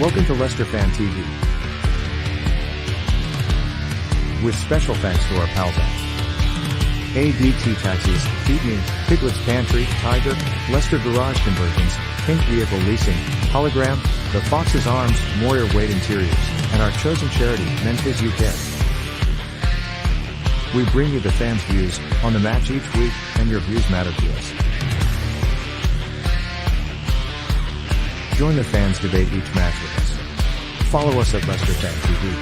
Welcome to Leicester Fan TV. With special thanks to our pals at ADT Taxis, Feed Me, Piglet's Pantry, Tiger, Leicester Garage Conversions, Pink Vehicle Leasing, Hologram, The Fox's Arms, Moyer Wade Interiors, and our chosen charity, Memphis UK. We bring you the fans' views on the match each week, and your views matter to us. Join the fans debate each match with us. Follow us at Leicester Fan TV.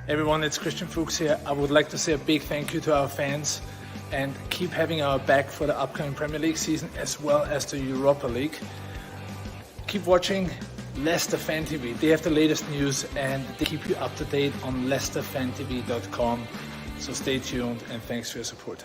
Everyone, it's Christian Fuchs here. I would like to say a big thank you to our fans and keep having our back for the upcoming Premier League season as well as the Europa League. Keep watching Leicester Fan TV. They have the latest news and they keep you up to date on leicesterfantv.com. So stay tuned and thanks for your support.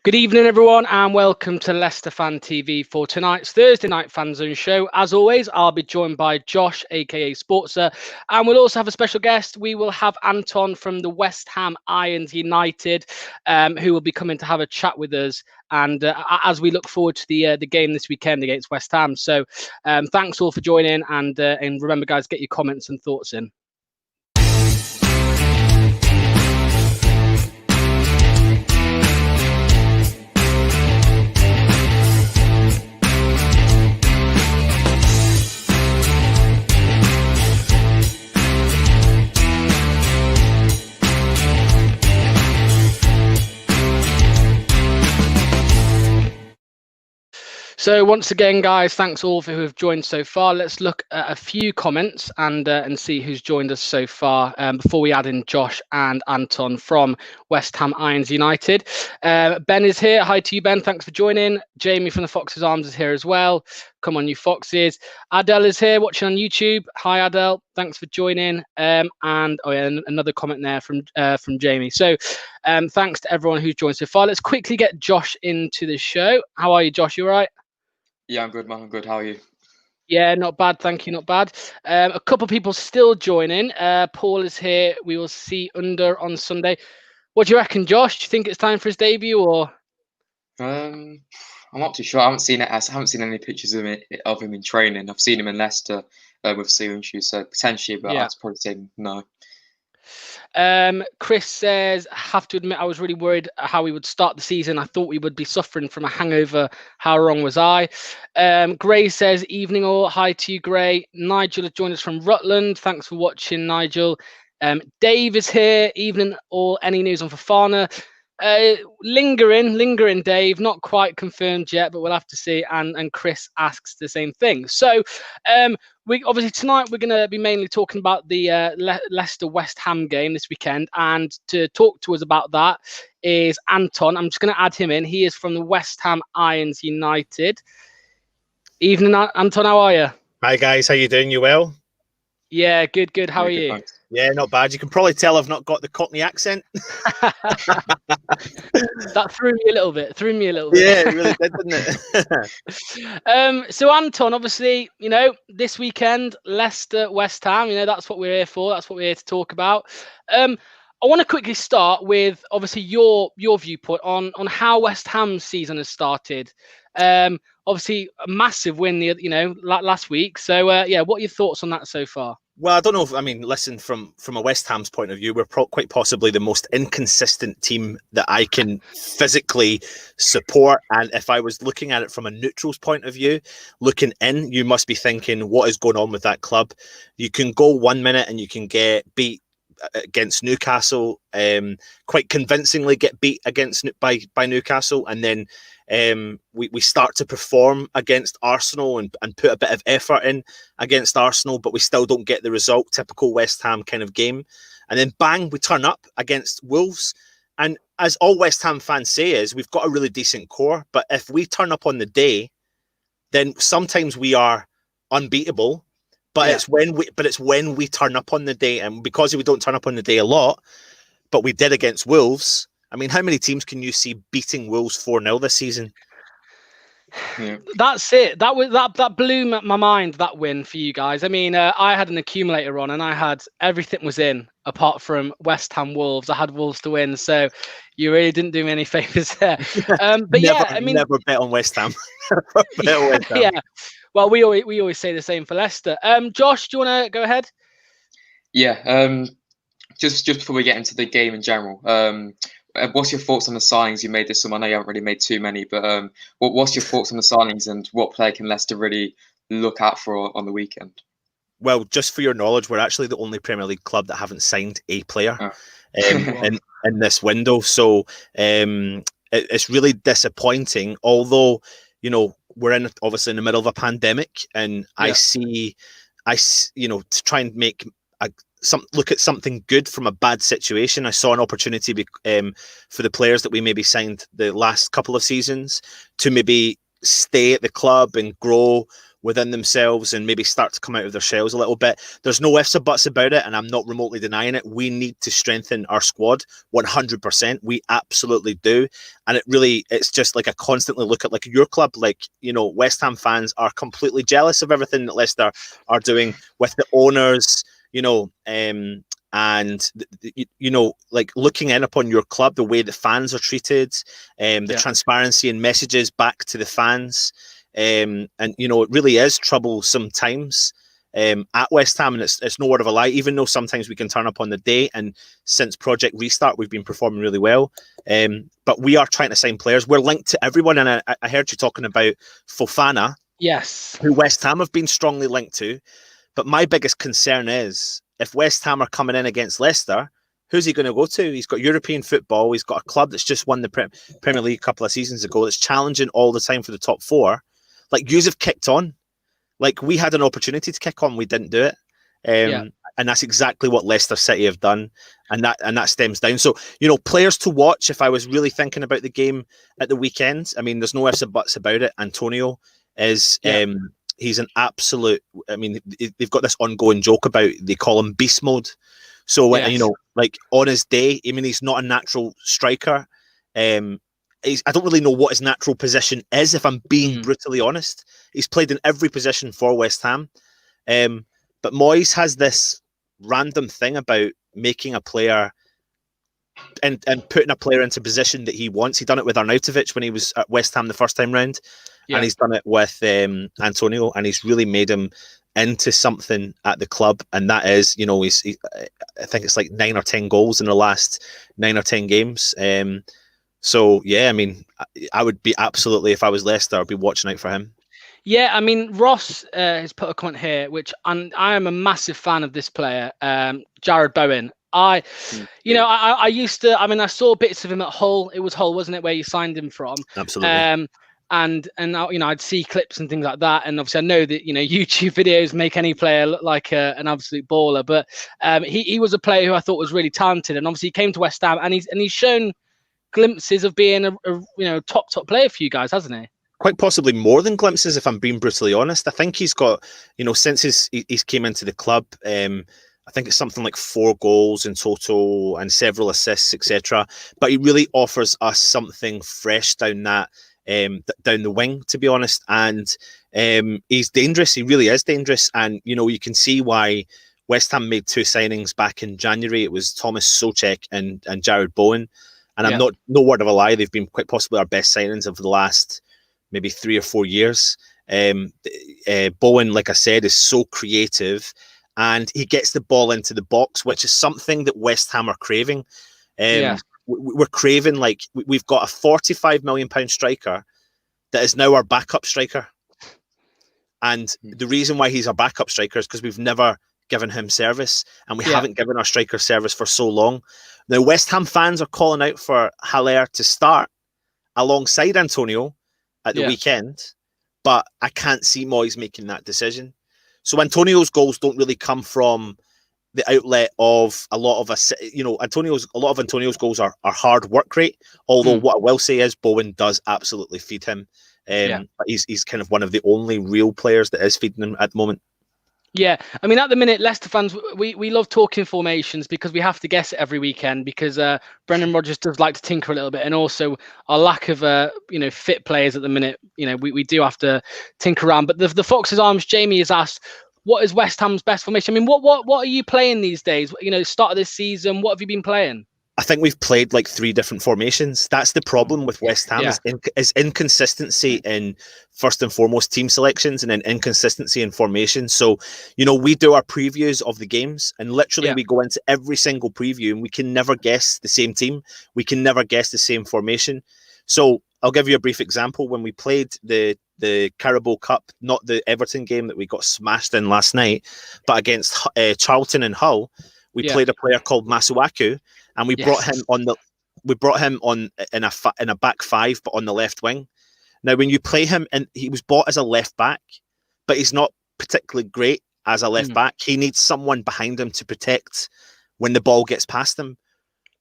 Good evening, everyone, and welcome to Leicester Fan TV for tonight's Thursday night FANZONE show. As always, I'll be joined by Josh, aka Sportser, and we'll also have a special guest. We will have Anton from the West Ham Irons United, who will be coming to have a chat with us. And as we look forward to the game this weekend against West Ham, so thanks all for joining, and remember, guys, get your comments and thoughts in. So once again, guys, thanks all for who have joined so far. Let's look at a few comments and see who's joined us so far before we add in Josh and Anton from West Ham Irons United. Ben is here. Hi to you, Ben. Thanks for joining. Jamie from the Fox's Arms is here as well. Come on, you Foxes. Adele is here watching on YouTube. Hi, Adele. Thanks for joining. Another comment there from Jamie. So thanks to everyone who's joined so far. Let's quickly get Josh into the show. How are you, Josh? You all right? Yeah, I'm good, man. I'm good. How are you? Yeah, not bad. Thank you. Not bad. A couple of people still joining. Paul is here. We will see Under on Sunday. What do you reckon, Josh? Do you think it's time for his debut, or? I'm not too sure. I haven't seen any pictures of him in training. I've seen him in Leicester with Suyunshu, so potentially, but Yeah. I'd probably say no. Chris says, I have to admit, I was really worried how we would start the season. I thought we would be suffering from a hangover. How wrong was I? Gray says, evening all. Hi to you, Gray. Nigel has joined us from Rutland. Thanks for watching, Nigel. Dave is here. Evening all. Any news on Fofana? Lingering, Dave. Not quite confirmed yet, but we'll have to see. And Chris asks the same thing. So, we obviously tonight we're going to be mainly talking about the Leicester West Ham game this weekend, and to talk to us about that is Anton. I'm just going to add him in. He is from the West Ham Irons United. Evening, Anton. How are you? Hi guys, how you doing? You well? Yeah, good. How are you? Thanks. Yeah, not bad. You can probably tell I've not got the Cockney accent. That threw me a little bit. Yeah, it really did, didn't it? So Anton, obviously, this weekend, Leicester, West Ham, that's what we're here for. That's what we're here to talk about. I want to quickly start with obviously your viewpoint on how West Ham's season has started. Obviously a massive win last week. So what are your thoughts on that so far? Well, I don't know. Listen, from a West Ham's point of view, we're quite possibly the most inconsistent team that I can physically support. And if I was looking at it from a neutral's point of view, looking in, you must be thinking, what is going on with that club? You can go 1 minute and you can get beat against Newcastle, quite convincingly get beat by Newcastle, and then we start to perform against Arsenal and put a bit of effort in against Arsenal, but we still don't get the result. Typical West Ham kind of game. And then bang, we turn up against Wolves. And as all West Ham fans say is, we've got a really decent core, but if we turn up on the day, then sometimes we are unbeatable. But yeah. it's when we turn up on the day, and because we don't turn up on the day a lot, but we did against Wolves. I mean, how many teams can you see beating Wolves 4-0 this season? Yeah. That's it. That blew my mind, that win for you guys. I mean, I had an accumulator on, and I had everything was in apart from West Ham Wolves. I had Wolves to win, so you really didn't do me any favors there. But yeah, I mean, never bet on West Ham. Never bet on West Ham. yeah. Well, we always say the same for Leicester. Josh, do you want to go ahead? Yeah. Just before we get into the game in general, what's your thoughts on the signings you made this summer? I know you haven't really made too many, but what's your thoughts on the signings and what player can Leicester really look out for on the weekend? Well, just for your knowledge, we're actually the only Premier League club that haven't signed a player in this window. So it's really disappointing. Although, you know, we're obviously in the middle of a pandemic, and I see, to try and make look at something good from a bad situation. I saw an opportunity for the players that we maybe signed the last couple of seasons to maybe stay at the club and grow within themselves and maybe start to come out of their shells a little bit. There's no ifs or buts about it, and I'm not remotely denying it. We need to strengthen our squad 100%. We absolutely do. And it's just like I constantly look at like your club, like, you know, West Ham fans are completely jealous of everything that Leicester are doing with the owners, you know, and you know, like looking in upon your club, the way the fans are treated, the transparency and messages back to the fans, and you know, it really is troublesome times at West Ham, and it's no word of a lie. Even though sometimes we can turn up on the day, and since Project Restart, we've been performing really well. But we are trying to sign players. We're linked to everyone, and I heard you talking about Fofana, yes, who West Ham have been strongly linked to. But my biggest concern is if West Ham are coming in against Leicester, who's he going to go to? He's got European football. He's got a club that's just won the Premier League a couple of seasons ago that's challenging all the time for the top four. Like, yous have kicked on. Like, we had an opportunity to kick on. We didn't do it. And that's exactly what Leicester City have done. And that stems down. So, you know, players to watch, if I was really thinking about the game at the weekend, I mean, there's no ifs or buts about it. Antonio is... he's an absolute. I mean, they've got this ongoing joke about they call him beast mode. So when you know, like on his day, I mean, he's not a natural striker. I don't really know what his natural position is, if I'm being brutally honest. He's played in every position for West Ham, but Moyes has this random thing about making a player and putting a player into position that he wants. He done it with Arnautovic when he was at West Ham the first time round. And he's done it with Antonio, and he's really made him into something at the club. And that is, you know, I think it's like 9 or 10 goals in the last 9 or 10 games. So, yeah, I mean, I would be absolutely, if I was Leicester, I'd be watching out for him. Yeah, I mean, Ross has put a comment here, which I am a massive fan of this player, Jared Bowen. I used to, I mean, I saw bits of him at Hull. It was Hull, wasn't it, where you signed him from? Absolutely. And you know, I'd see clips and things like that, and obviously I know that, you know, YouTube videos make any player look like an absolute baller. But he was a player who I thought was really talented, and obviously he came to West Ham, and he's shown glimpses of being a top player for you guys, hasn't he? Quite possibly more than glimpses, if I'm being brutally honest. I think he's got, you know, since he's came into the club, I think it's something like 4 goals in total and several assists, etc. But he really offers us something fresh down the wing, to be honest. And he's dangerous. He really is dangerous. And, you know, you can see why West Ham made 2 signings back in January. It was Thomas Soucek and Jared Bowen. And I'm not, no word of a lie, they've been quite possibly our best signings of the last maybe 3 or 4 years. Bowen, like I said, is so creative, and he gets the ball into the box, which is something that West Ham are craving. We're craving, like, we've got a £45 million striker that is now our backup striker. And the reason why he's our backup striker is because we've never given him service, and we haven't given our striker service for so long. Now, West Ham fans are calling out for Haller to start alongside Antonio at the weekend, but I can't see Moyes making that decision. So Antonio's goals don't really come from the outlet of a lot of us. You know, a lot of Antonio's goals are hard work rate. Although what I will say is Bowen does absolutely feed him. But he's kind of one of the only real players that is feeding him at the moment. Yeah, I mean, at the minute, Leicester fans, we love talking formations because we have to guess it every weekend because Brendan Rodgers does like to tinker a little bit, and also our lack of fit players at the minute. We do have to tinker around. But the Fox's Arms Jamie has asked, what is West Ham's best formation? I mean, what are you playing these days? Start of this season, what have you been playing? I think we've played like 3 different formations. That's the problem with West Ham is inconsistency in first and foremost team selections and then inconsistency in formation. So, we do our previews of the games and literally we go into every single preview and we can never guess the same team. We can never guess the same formation. So I'll give you a brief example. When we played the Carabao Cup, not the Everton game that we got smashed in last night, but against Charlton and Hull, we played a player called Masuaku. And we brought him on in a back 5, but on the left wing. Now, when you play him, and he was bought as a left back, but he's not particularly great as a left back. He needs someone behind him to protect when the ball gets past him.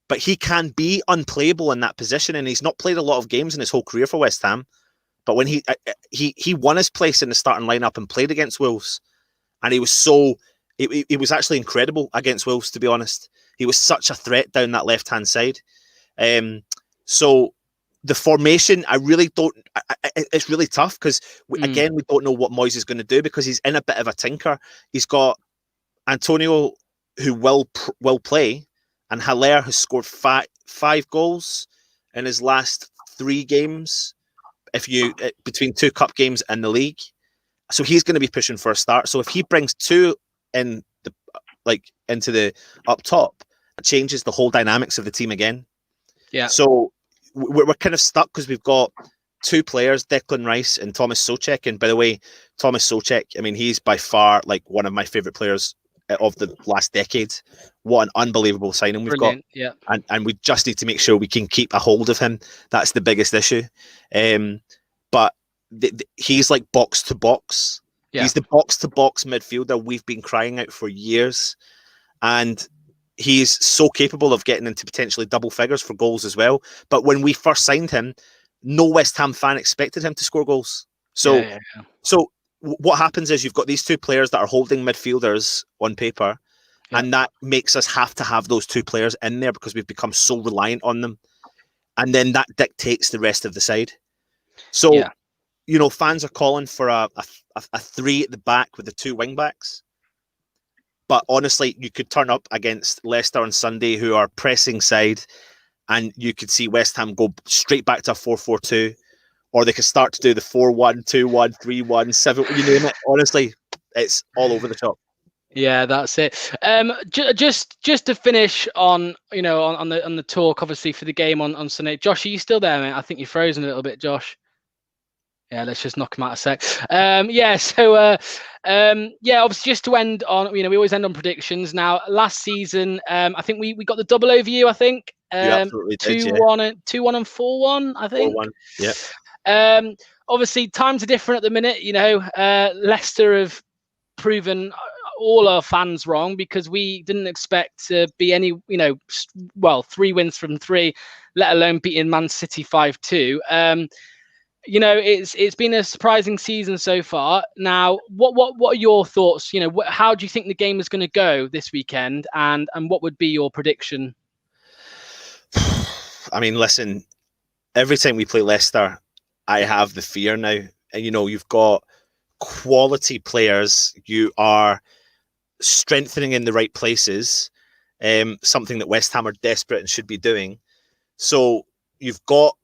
But he can be unplayable in that position, and he's not played a lot of games in his whole career for West Ham. But when he won his place in the starting lineup and played against Wolves, and he was it was actually incredible against Wolves, to be honest. He was such a threat down that left-hand side. So the formation, I really don't... It's really tough because, again, we don't know what Moyes is going to do because he's in a bit of a tinker. He's got Antonio, who will play, and Haller has scored 5 goals in his last 3 games, between 2 cup games and the league. So he's going to be pushing for a start. So if he brings 2 in into the up top, it changes the whole dynamics of the team again. Yeah. So we're kind of stuck because we've got 2 players, Declan Rice and Thomas Souček. And by the way, Thomas Souček, I mean, he's by far one of my favorite players of the last decade. What an unbelievable signing we've got. Yeah. And we just need to make sure we can keep a hold of him. That's the biggest issue. But he's like box to box. Yeah. He's the box-to-box midfielder we've been crying out for years. And he's so capable of getting into potentially double figures for goals as well. But when we first signed him, no West Ham fan expected him to score goals. So what happens is you've got these 2 players that are holding midfielders on paper, and that makes us have to have those 2 players in there because we've become so reliant on them. And then that dictates the rest of the side. So... fans are calling for a 3 at the back with the 2 wing backs. But honestly, you could turn up against Leicester on Sunday, who are pressing side, and you could see West Ham go straight back to a 4-4-2, or they could start to do the 4-1, 2-1, 3-1, 7. You name it. Honestly, it's all over the top. Yeah, that's it. Just to finish on on the talk, obviously for the game on Sunday. Josh, are you still there, mate? I think you're frozen a little bit, Josh. Yeah, let's just knock him out a sec. Obviously just to end on, we always end on predictions. Now, last season, I think we got the double over you, I think. 2-1 and 4-1, I think. 4-1, yeah. Obviously, times are different at the minute. Leicester have proven all our fans wrong because we didn't expect to be any, 3 wins from 3, let alone beating Man City 5-2. It's been a surprising season so far. Now, what are your thoughts? How do you think the game is going to go this weekend, and what would be your prediction? I mean, listen, every time we play Leicester, I have the fear now. And you've got quality players. You are strengthening in the right places. Something that West Ham are desperate and should be doing. So you've got,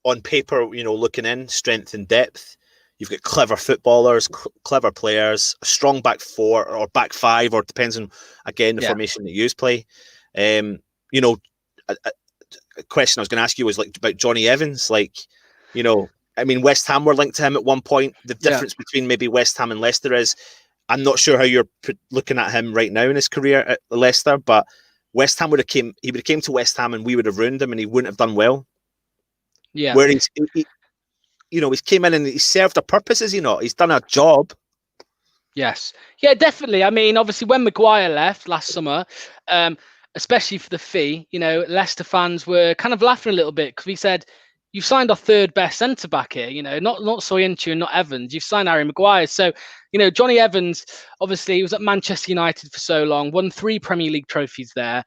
on paper, looking in, strength and depth. You've got clever footballers, clever players, a strong back 4 or back 5, or it depends on, again, the formation that you play. A question I was going to ask you was about Johnny Evans. West Ham were linked to him at one point. The difference between maybe West Ham and Leicester is, I'm not sure how you're looking at him right now in his career at Leicester, but West Ham would have came to West Ham and we would have ruined him and he wouldn't have done well. Yeah, where he's came in and he served a purpose, has he not? He's done a job. Yes, yeah, definitely. I mean, obviously, when Maguire left last summer, especially for the fee, Leicester fans were kind of laughing a little bit because we said, you've signed our third best centre back here. Not Soyuncu and not Evans. You've signed Harry Maguire. So, Johnny Evans, obviously, he was at Manchester United for so long, won 3 Premier League trophies there,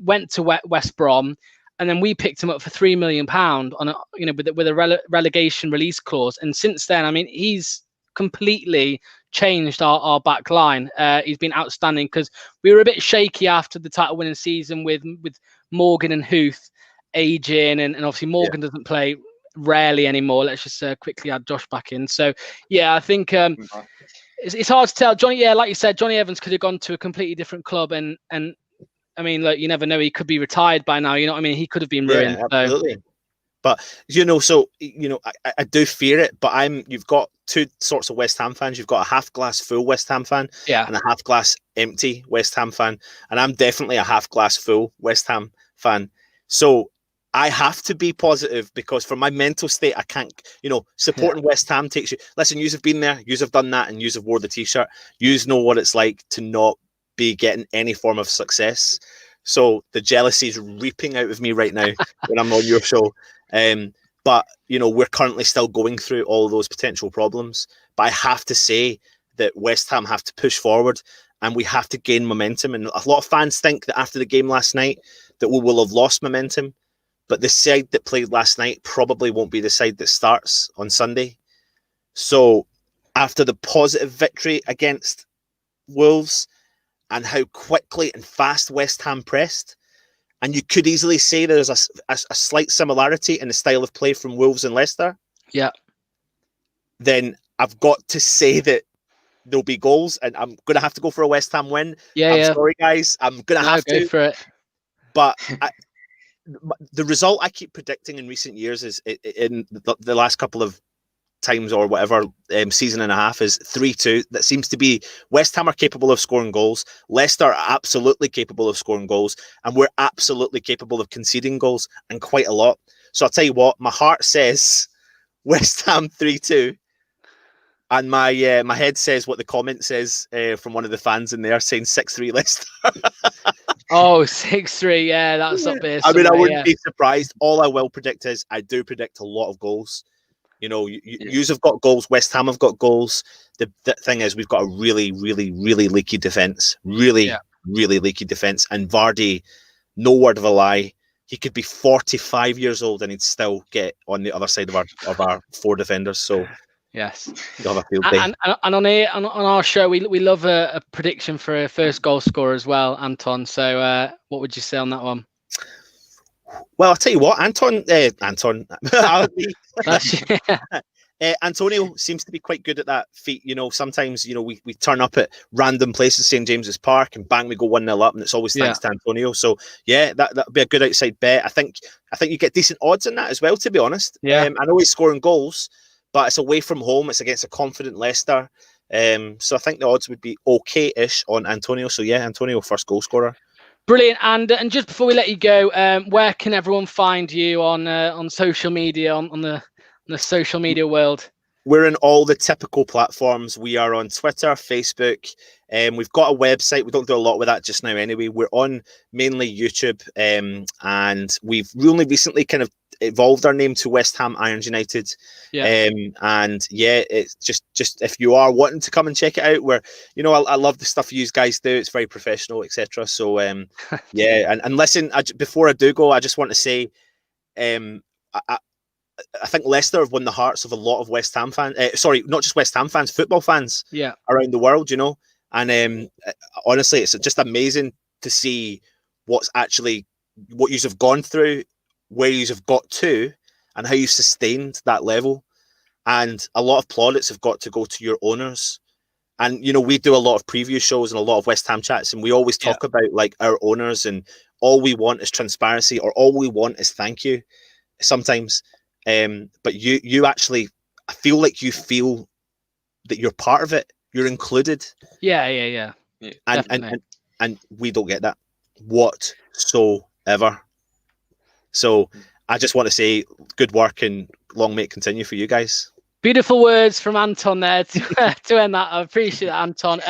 went to West Brom, and then we picked him up for £3 million on with a relegation release clause. And since then, I mean, he's completely changed our back line. He's been outstanding, because we were a bit shaky after the title winning season with Morgan and Huth aging, and obviously Morgan doesn't play rarely anymore. Let's just quickly add Josh back in. So I think it's hard to tell. Johnny, like you said, Johnny Evans could have gone to a completely different club, and I mean, look, you never know. He could be retired by now. You know what I mean? He could have been ruined. Yeah, absolutely. So. But I do fear it. But you've got two sorts of West Ham fans. You've got a half glass full West Ham fan, and a half glass empty West Ham fan. And I'm definitely a half glass full West Ham fan. So I have to be positive, because for my mental state, I can't. Supporting West Ham takes you. Listen, yous have been there, yous have done that, and yous have wore the t-shirt. Yous know what it's like to not be getting any form of success. So the jealousy is reaping out of me right now when I'm on your show. But we're currently still going through all those potential problems. But I have to say that West Ham have to push forward, and we have to gain momentum. And a lot of fans think that after the game last night that we will have lost momentum. But the side that played last night probably won't be the side that starts on Sunday. So after the positive victory against Wolves, and how quickly and fast West Ham pressed, and you could easily say there's a slight similarity in the style of play from Wolves and Leicester. Yeah. Then I've got to say that there'll be goals, and I'm going to have to go for a West Ham win. I'm sorry, guys. I'm going to have to go for it. But the result I keep predicting in recent years is in the last couple of times or whatever season and a half is 3-2. That seems to be West Ham are capable of scoring goals. Leicester are absolutely capable of scoring goals, and we're absolutely capable of conceding goals, and quite a lot. So I'll tell you what, my heart says West Ham 3-2, and my head says what the comment says from one of the fans in there, saying 6-3 Leicester. Oh, 6-3, yeah, that's up there. I mean, I wouldn't be surprised. All I will predict is I do predict a lot of goals. Yous have got goals. West Ham have got goals. The thing is, we've got a really, really, really leaky defence. Really leaky defence. And Vardy, no word of a lie, he could be 45 years old and he'd still get on the other side of our 4 defenders. So yes, you'll have a field day. And on our show, we love a prediction for a first goal scorer as well, Anton. So what would you say on that one? Well, I'll tell you what, Antonio seems to be quite good at that feat. Sometimes, we turn up at random places, St. James's Park, and bang, we go 1-0 up, and it's always thanks to Antonio. So, that'd be a good outside bet. I think you get decent odds in that as well, to be honest. I know he's scoring goals, but it's away from home. It's against a confident Leicester. So I think the odds would be okay-ish on Antonio. So, Antonio, first goal scorer. Brilliant. And just before we let you go, where can everyone find you on social media, on the social media world? We're in all the typical platforms. We are on Twitter, Facebook. We've got a website. We don't do a lot with that just now anyway. We're on mainly YouTube. And we've only recently kind of evolved our name to West Ham Irons United. It's just if you are wanting to come and check it out, where I love the stuff you guys do. It's very professional, etc. So and listen, before I do go, I just want to say I think Leicester have won the hearts of a lot of West Ham fans. Not just West Ham fans, football fans around the world, And honestly, it's just amazing to see what you have gone through, where you have got to, and how you sustained that level. And a lot of plaudits have got to go to your owners. And, we do a lot of preview shows and a lot of West Ham chats, and we always talk about like our owners, and all we want is transparency, or all we want is thank you sometimes. But you actually, I feel like you feel that you're part of it. You're included. Yeah. And we don't get that whatsoever. So I just want to say good work and long may it continue for you guys. Beautiful words from Anton there to end that. I appreciate that, Anton.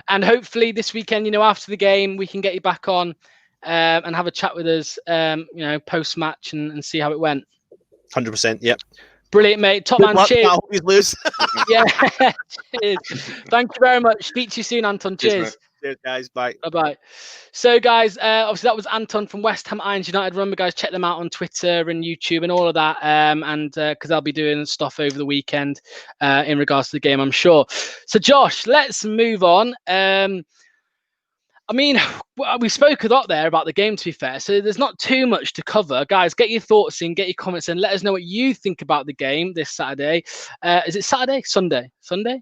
And hopefully this weekend, after the game, we can get you back on and have a chat with us, post-match and see how it went. 100%. Yep. Brilliant, mate. Top man. Cheers. I hope you lose. Yeah. Cheers. Thank you very much. Speak to you soon, Anton. Cheers. Cheers, guys. Bye. Bye-bye. So, guys, obviously that was Anton from West Ham Irons United. Remember, guys, check them out on Twitter and YouTube and all of that. And because they'll be doing stuff over the weekend in regards to the game, I'm sure. So, Josh, let's move on. I mean, we spoke a lot there about the game, to be fair. So there's not too much to cover. Guys, get your thoughts in, get your comments in. Let us know what you think about the game this Saturday. Is it Saturday? Sunday? Sunday.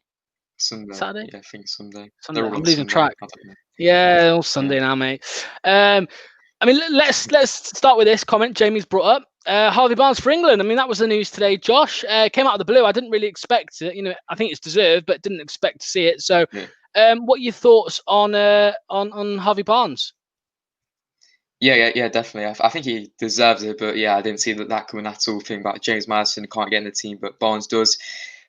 Saturday? Yeah, I think Sunday. I'm losing track. Yeah, all Sunday now, mate. I mean, let's start with this comment Jamie's brought up. Harvey Barnes for England. I mean, that was the news today, Josh. Came out of the blue. I didn't really expect it. You know, I think it's deserved, but didn't expect to see it. So, what are your thoughts on Harvey Barnes? Yeah, definitely. I think he deserves it, but yeah, I didn't see that coming at all. Thing about James Maddison can't get in the team, but Barnes does.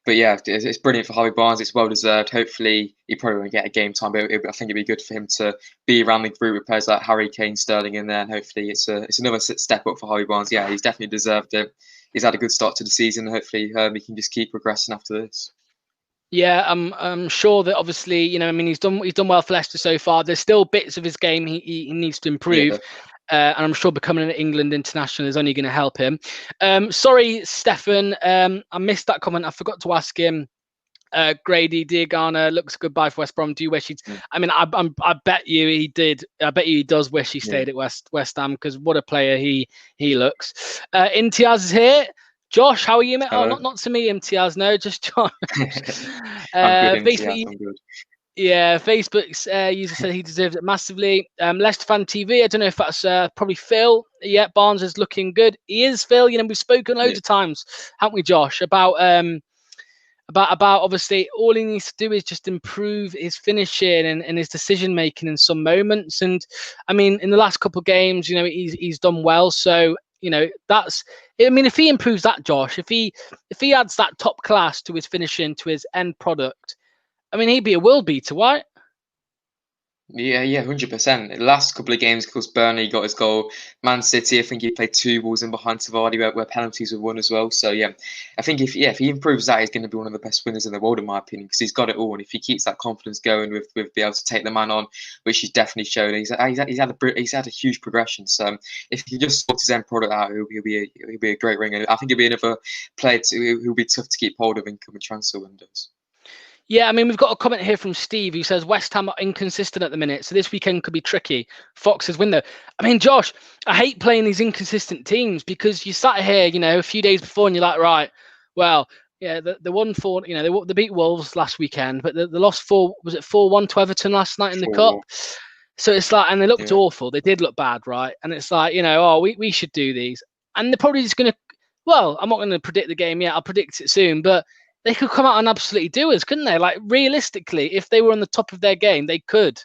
But yeah, it's brilliant for Harvey Barnes. It's well deserved. Hopefully, he probably won't get a game time, but I think it'd be good for him to be around the group with players like Harry Kane, Sterling in there, and hopefully it's another step up for Harvey Barnes. Yeah, he's definitely deserved it. He's had a good start to the season. Hopefully, he can just keep progressing after this. Yeah, I'm sure that obviously, you know, I mean, he's done well for Leicester so far. There's still bits of his game he needs to improve. Yeah. And I'm sure becoming an England international is only going to help him. Sorry, Stefan, I missed that comment. I forgot to ask him. Grady Diagana looks a good buy for West Brom. Do you wish he'd? I mean, I bet you he did. I bet you he does wish he stayed at West Ham, because what a player he looks. Imtiaz is here. Josh, how are you, mate? Oh, not to me, Imtiaz. No, just Josh. I'm good, Imtiaz, I'm good. Yeah, Facebook's user said he deserves it massively. Leicester Fan TV, I don't know if that's probably Phil. Yeah, Barnes is looking good. He is, Phil. You know, we've spoken loads of times, haven't we, Josh, about obviously all he needs to do is just improve his finishing and his decision making in some moments. And I mean, in the last couple of games, you know, he's done well. So, you know, if he improves that, Josh, if he adds that top class to his finishing, to his end product, I mean, he'd be a world beater, right? Yeah, 100%. The last couple of games, of course, Burnley got his goal. Man City, I think he played 2 balls in behind Tavardi where penalties were won as well. So yeah, I think if he improves that, he's going to be one of the best winners in the world, in my opinion, because he's got it all. And if he keeps that confidence going with being able to take the man on, which he's definitely shown, he's had a huge progression. So if he just sorts his end product out, he'll be a great ringer. I think he'll be another player who'll be tough to keep hold of in coming transfer windows. Yeah, I mean, we've got a comment here from Steve who says West Ham are inconsistent at the minute, so this weekend could be tricky. Fox's win, though. I mean, Josh, I hate playing these inconsistent teams, because you sat here, you know, a few days before and you're like, right, well, yeah, the 1-4, you know, they beat Wolves last weekend, but they lost 4-1 to Everton last night in the Cup. So it's like, and they looked awful. They did look bad, right? And it's like, you know, we should do these. And they're probably just going to, well, I'm not going to predict the game yet. I'll predict it soon, but they could come out and absolutely do us, couldn't they? Like, realistically, if they were on the top of their game, they could.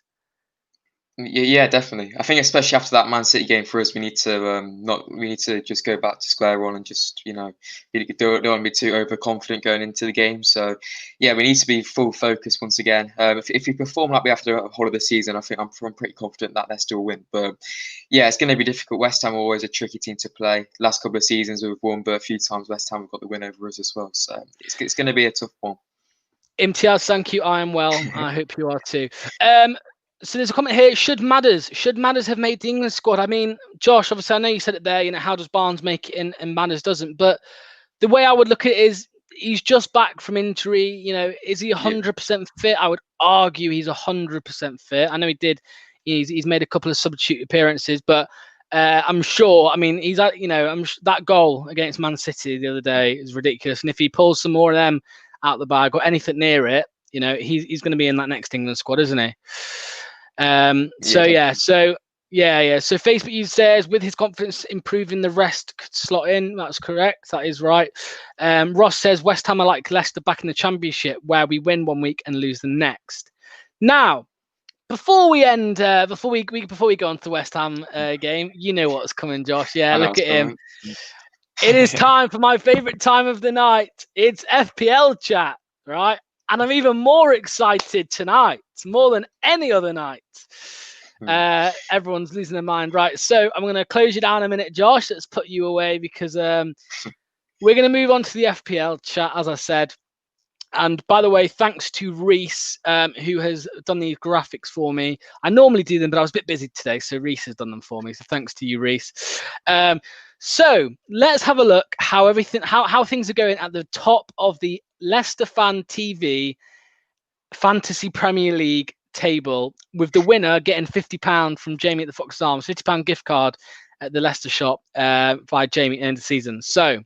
Yeah, definitely. I think especially after that Man City game, for us, we need to just go back to square one and just, you know, don't want to be too overconfident going into the game. So yeah, we need to be full focus once again. If we perform like we have the whole of the season, I think I'm pretty confident that Leicester will win. But yeah, it's going to be difficult. West Ham are always a tricky team to play. Last couple of seasons we've won, but a few times West Ham have got the win over us as well. So it's going to be a tough one. Imtiaz, thank you. I am well. I hope you are too. So there's a comment here. Should Madders have made the England squad? I mean, Josh, obviously I know you said it there, you know, how does Barnes make it in and Madders doesn't? But the way I would look at it is he's just back from injury. You know, is he 100% fit? I would argue he's 100% fit. I know he did. He's made a couple of substitute appearances, but I'm sure, I mean, he's at, you know, that goal against Man City the other day is ridiculous. And if he pulls some more of them out the bag or anything near it, you know, he's going to be in that next England squad, isn't he? So Facebook user says with his confidence improving, the rest could slot in. That's correct. That is right. Ross says West Ham are like Leicester back in the Championship, where we win one week and lose the next. Now, before we go on to the West Ham game, you know what's coming, Josh. Yeah, look at him. It is time for my favorite time of the night. It's FPL chat, right? And I'm even more excited tonight, more than any other night. Everyone's losing their mind, right? So I'm going to close you down a minute, Josh. Let's put you away because we're going to move on to the FPL chat, as I said. And by the way, thanks to Reese, who has done these graphics for me. I normally do them, but I was a bit busy today, so Reese has done them for me. So thanks to you, Reese. So let's have a look how things are going at the top of the Leicester Fan TV Fantasy Premier League table, with the winner getting £50 from Jamie at the Fox Arms, £50 gift card at the Leicester shop by Jamie at the end of the season. So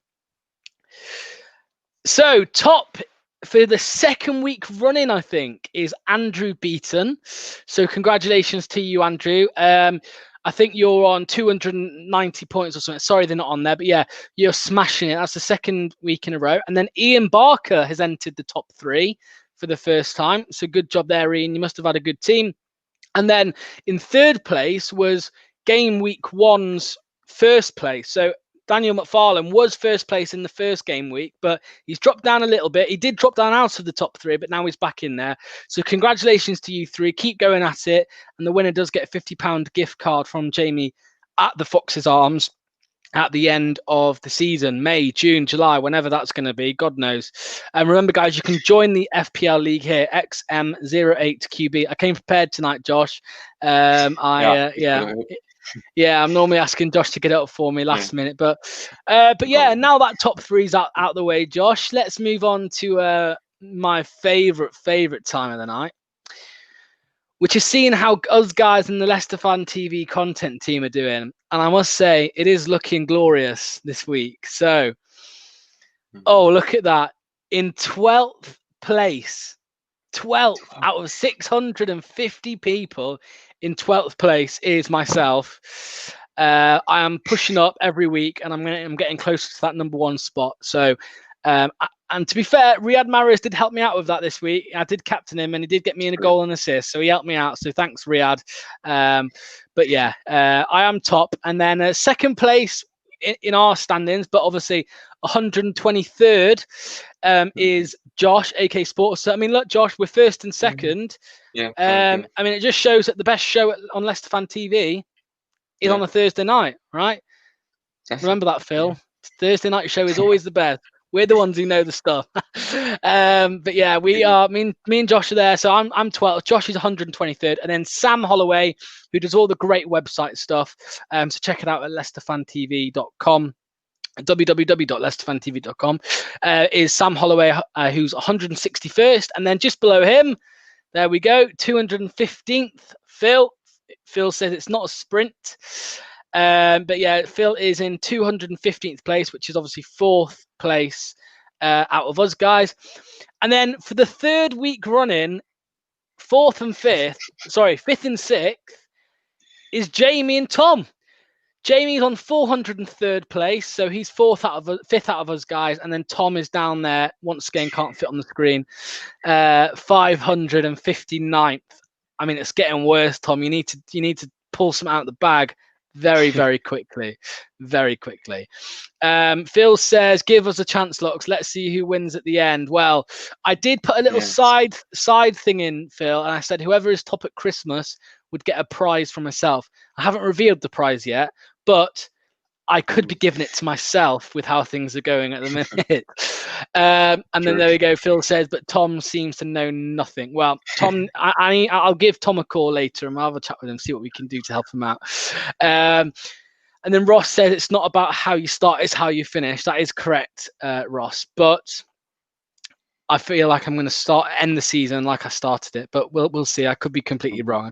top for the second week running, I think, is Andrew Beaton. So congratulations to you, Andrew. I think you're on 290 points or something. Sorry, they're not on there, but yeah, you're smashing it. That's the second week in a row. And then Ian Barker has entered the top 3 for the first time. So good job there, Ian. You must have had a good team. And then in third place was Game Week 1's first place. So Daniel McFarlane was first place in the first game week, but he's dropped down a little bit. He did drop down out of the top 3, but now he's back in there. So congratulations to you 3. Keep going at it. And the winner does get a £50 gift card from Jamie at the Fox's Arms at the end of the season, May, June, July, whenever that's going to be, God knows. And remember, guys, you can join the FPL League here, XM08QB. I came prepared tonight, Josh. Yeah, I'm normally asking Josh to get it up for me last minute, but yeah, now that top 3's out the way, Josh, let's move on to my favorite time of the night, which is seeing how us guys in the Leicester Fan TV content team are doing. And I must say, it is looking glorious this week. So, oh, look at that. In 12th place, 12th out of 650 people, in 12th place is myself. I am pushing up every week, and I'm getting closer to that number 1 spot. So, and to be fair, Riyad Mahrez did help me out with that this week. I did captain him, and he did get me in a goal and assist, so he helped me out. So thanks, Riyad. But yeah, I am top, and then second place in our standings, but obviously 123rd is Josh, AK Sports. So I mean, look, Josh, we're first and second. Yeah. I mean, it just shows that the best show on Leicester Fan TV is on a Thursday night, right? Definitely. Remember that, Phil. Yeah. Thursday night show is always the best. We're the ones who know the stuff. But yeah, we are. Me and Josh are there. So I'm 12th. Josh is 123rd, and then Sam Holloway, who does all the great website stuff. So check it out at leicesterfantv.com. www.leicesterfantv.com is Sam Holloway, who's 161st, and then just below him, there we go, 215th, Phil. Phil says it's not a sprint. But yeah, Phil is in 215th place, which is obviously 4th place out of us guys. And then for the third week running, 5th and 6th is Jamie and Tom. Jamie's on 403rd place, so he's 5th out of us guys, and then Tom is down there. Once again, can't fit on the screen. 559th. I mean, it's getting worse, Tom. You need to pull some out of the bag very, very quickly. Very quickly. Phil says, give us a chance, Lux. Let's see who wins at the end. Well, I did put a little side thing in, Phil, and I said whoever is top at Christmas would get a prize for myself. I haven't revealed the prize yet, but I could be giving it to myself with how things are going at the minute. And then there we go. Phil says, but Tom seems to know nothing. Well, Tom, I'll give Tom a call later and I'll have a chat with him, see what we can do to help him out. And then Ross says it's not about how you start, it's how you finish. That is correct, Ross. But I feel like I'm going to end the season like I started it, but we'll see. I could be completely wrong.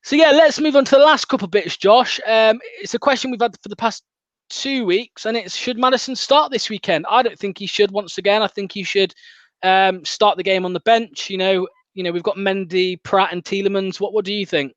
So yeah, let's move on to the last couple of bits, Josh. It's a question we've had for the past 2 weeks, and it's, should Maddison start this weekend? I don't think he should. Once again, I think he should start the game on the bench. You know, we've got Mendy, Pratt, and Tielemans. What do you think?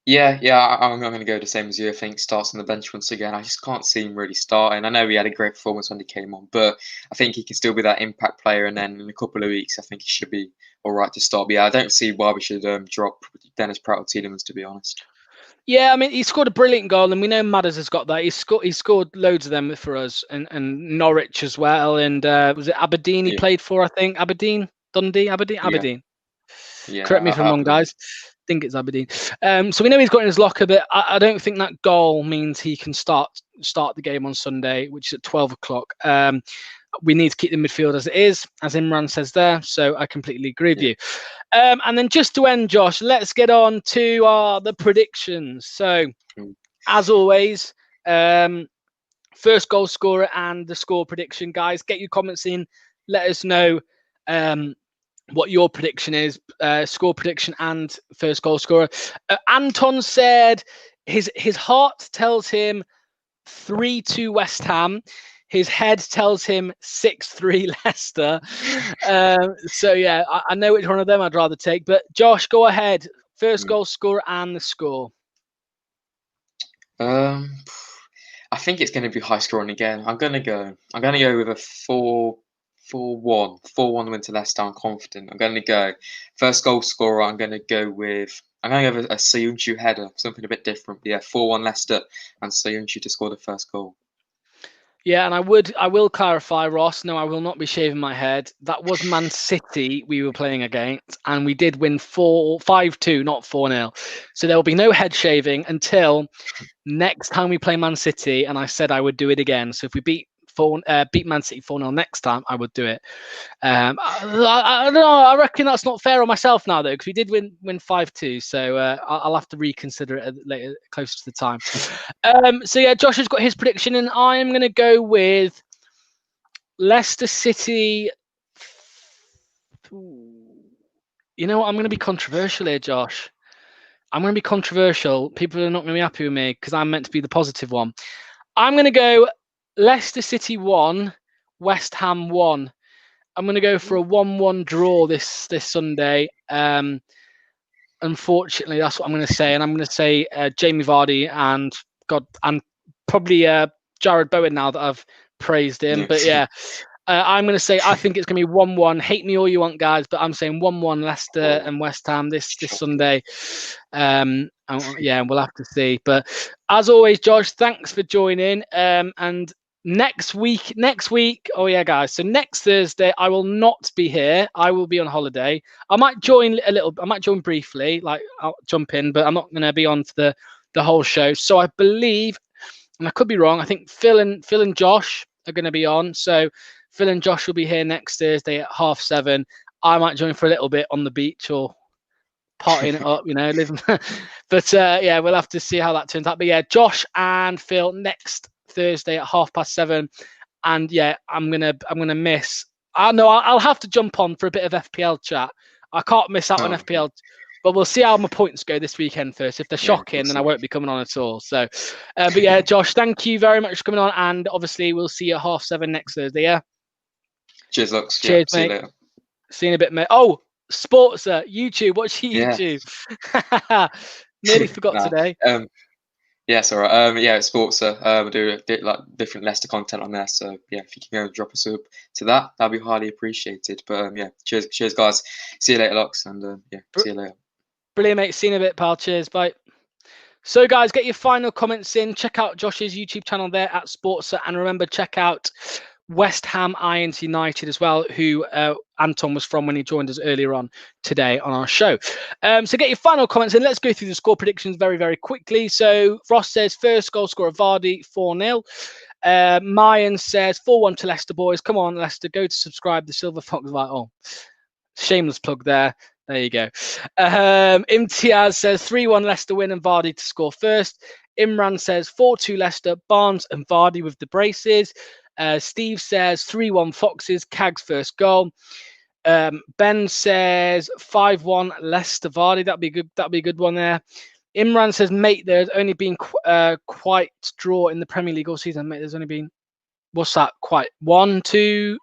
Yeah, I'm going to go the same as you. I think starts on the bench once again. I just can't see him really starting. I know he had a great performance when he came on, but I think he can still be that impact player. And then in a couple of weeks, I think he should be all right to start. But yeah, I don't see why we should drop Dennis Pratt or Tielemans, to be honest. Yeah, I mean, he scored a brilliant goal, and we know Madders has got that. He scored loads of them for us, and Norwich as well. And was it Aberdeen he played for? I think Aberdeen, Dundee, Aberdeen. Yeah, Correct me if I'm wrong, guys. think it's Aberdeen. So we know he's got in his locker, but I don't think that goal means he can start the game on Sunday, which is at 12 o'clock. We need to keep the midfield as it is, as Imran says there. So I completely agree with you. And then just to end, Josh, let's get on to the predictions. So as always, first goal scorer and the score prediction, guys. Get your comments in. Let us know what your prediction is, score prediction and first goal scorer. Anton said his heart tells him 3-2 West Ham. His head tells him 6-3 Leicester. So yeah, I know which one of them I'd rather take. But Josh, go ahead. First goal scorer and the score. I think it's going to be high scoring again. I'm going to go with a 4-1 win to Leicester. I'm confident. I'm going to go first goal scorer. I'm going to go with a Soyuncu header, something a bit different. But yeah, 4-1 Leicester and Soyuncu to score the first goal. Yeah, and I will clarify, Ross. No, I will not be shaving my head. That was Man City we were playing against, and we did win 5-2, not 4-0. So there will be no head shaving until next time we play Man City. And I said I would do it again. So if we beat Man City 4-0 next time, I would do it. I don't know. I reckon that's not fair on myself now, though, because we did win 5-2. So I'll have to reconsider it later, closer to the time. So yeah, Josh has got his prediction, and I'm going to go with Leicester City. You know what? I'm going to be controversial here, Josh. I'm going to be controversial. People are not going to be happy with me because I'm meant to be the positive one. I'm going to go Leicester City 1, West Ham 1. I'm going to go for a 1-1 draw this Sunday. Unfortunately, that's what I'm going to say. And I'm going to say Jamie Vardy and probably Jared Bowen now that I've praised him. But yeah, I'm going to say I think it's going to be 1-1. Hate me all you want, guys, but I'm saying 1-1 Leicester and West Ham this Sunday. Yeah, we'll have to see. But as always, Josh, thanks for joining. And next week, oh yeah, guys. So next Thursday, I will not be here. I will be on holiday. I might join briefly, like I'll jump in, but I'm not going to be on for the whole show. So I believe, and I could be wrong, I think Phil and Josh are going to be on. So Phil and Josh will be here next Thursday at 7:30. I might join for a little bit on the beach or partying it up, living. But yeah, we'll have to see how that turns out. But yeah, Josh and Phil next Thursday at 7:30. And yeah, I'm gonna miss. I know I'll have to jump on for a bit of FPL chat. I can't miss out on FPL. But we'll see how my points go this weekend first. If they're shocking, then I won't be coming on at all. So, but yeah, Josh, thank you very much for coming on. And obviously, we'll see you at 7:30 next Thursday. Yeah. Cheers, Lux. Cheers, mate. See you later. See you in a bit, mate. Oh, sports, YouTube. Watch YouTube. Yeah. Nearly forgot today. Yeah, it's all right. Yeah, it's sports. We do like different Leicester content on there. So yeah, if you can go and drop a sub to that, that'd be highly appreciated. But yeah, cheers, guys. See you later, Lux, and yeah, see you later. Brilliant, mate. See you in a bit, pal. Cheers, bye. So, guys, get your final comments in. Check out Josh's YouTube channel there at Sportser, and remember, check out West Ham Irons United as well, who Anton was from when he joined us earlier on today on our show. So get your final comments and let's go through the score predictions very, very quickly. So Ross says first goal scorer Vardy 4-0. Mayan says 4-1 to Leicester, boys. Come on, Leicester, go to subscribe. The Silver Fox like, oh, shameless plug there. There you go. Imtiaz says 3-1 Leicester win and Vardy to score first. Imran says 4-2 Leicester, Barnes and Vardy with the braces. Steve says 3-1 Foxes, Cag's first goal. Ben says 5-1 Leicester Vardy. That'd be good. That'd be a good one there. Imran says, mate, there's only been quite draw in the Premier League all season. Mate, there's only been, what's that? Quite 1, 2.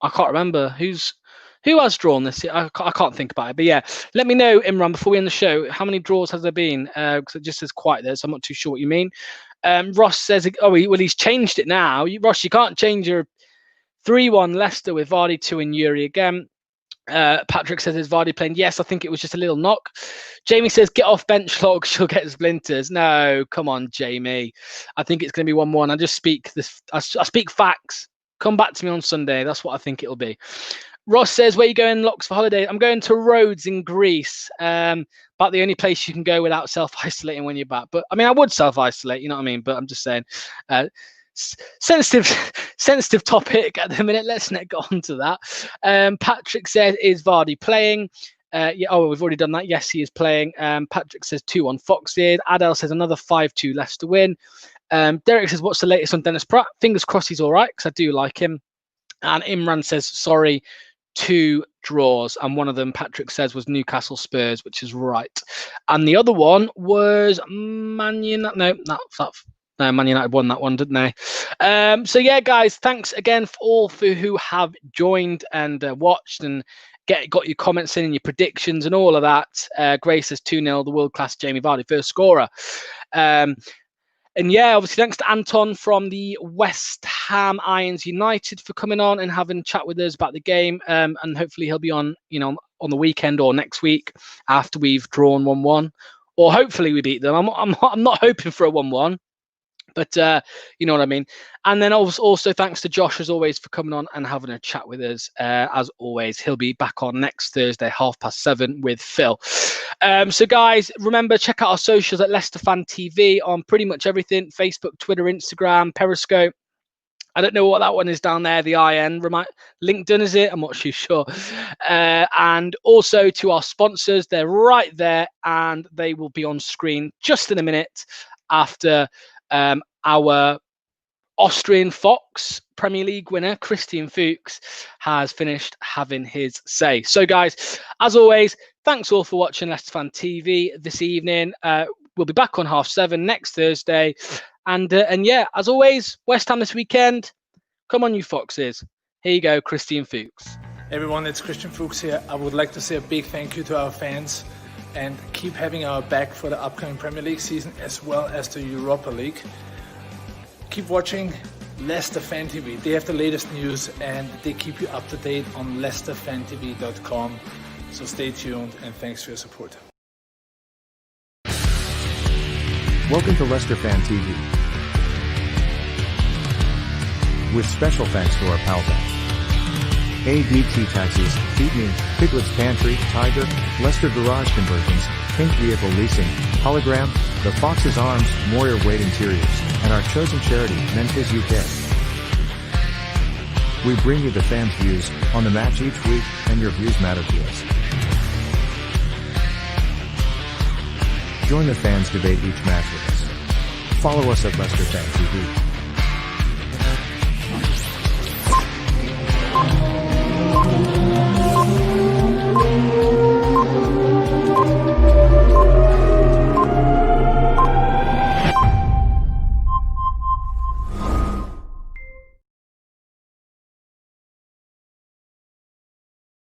I can't remember who has drawn this year. I can't think about it. But yeah, let me know, Imran, before we end the show, how many draws has there been? Because it just says quite there, so I'm not too sure what you mean. Ross says, he's changed it now. Ross, you can't change your 3-1 Leicester with Vardy 2 and Yuri again. Patrick says, is Vardy playing? Yes, I think it was just a little knock. Jamie says, get off bench, log. She'll get splinters. No, come on, Jamie. I think it's going to be 1-1. I just speak I speak facts. Come back to me on Sunday. That's what I think it'll be. Ross says, where are you going, Locks, for holiday? I'm going to Rhodes in Greece. About the only place you can go without self-isolating when you're back. But I mean, I would self-isolate, you know what I mean? But I'm just saying, sensitive topic at the minute. Let's not get on to that. Patrick says, is Vardy playing? Yeah, oh, we've already done that. Yes, he is playing. Patrick says 2-1 Foxes. Adele says another 5-2 Leicester win. Derek says, what's the latest on Dennis Pratt? Fingers crossed he's all right, because I do like him. And Imran says, sorry, 2 draws. And one of them, Patrick says, was Newcastle Spurs, which is right. And the other one was Man United. No, Man United won that one, didn't they? So yeah, guys, thanks again for all who have joined and watched and got your comments in and your predictions and all of that. Grace says 2-0, the world-class Jamie Vardy, first scorer. And yeah, obviously, thanks to Anton from the West Ham Irons United for coming on and having a chat with us about the game. And hopefully he'll be on, on the weekend or next week after we've drawn 1-1, or hopefully we beat them. I'm not hoping for a 1-1. But you know what I mean. And then also thanks to Josh, as always, for coming on and having a chat with us. As always, he'll be back on next Thursday, 7:30 with Phil. So guys, remember, check out our socials at Leicester Fan TV on pretty much everything: Facebook, Twitter, Instagram, Periscope. I don't know what that one is down there, the IN. LinkedIn, is it? I'm not too sure. And also to our sponsors, they're right there and they will be on screen just in a minute after our Austrian Fox Premier League winner, Christian Fuchs, has finished having his say. So guys, as always, thanks all for watching Leicester Fan TV this evening. We'll be back on 7:30 next Thursday. And yeah, as always, West Ham this weekend. Come on, you Foxes. Here you go, Christian Fuchs. Everyone, it's Christian Fuchs here. I would like to say a big thank you to our fans and keep having our back for the upcoming Premier League season as well as the Europa League. Keep watching Leicester Fan TV. They have the latest news and they keep you up to date on leicesterfantv.com. So stay tuned and thanks for your support. Welcome to Leicester Fan TV. With special thanks to our pals at ADT Taxis, Feed Me, Piglet's Pantry, Tiger, Leicester Garage Conversions, Pink Vehicle Leasing, Hologram, The Fox's Arms, Moyer Wade Interiors, and our chosen charity, Mentis UK. We bring you the fans' views on the match each week, and your views matter to us. Join the fans debate each match with us. Follow us at Leicester Fan TV.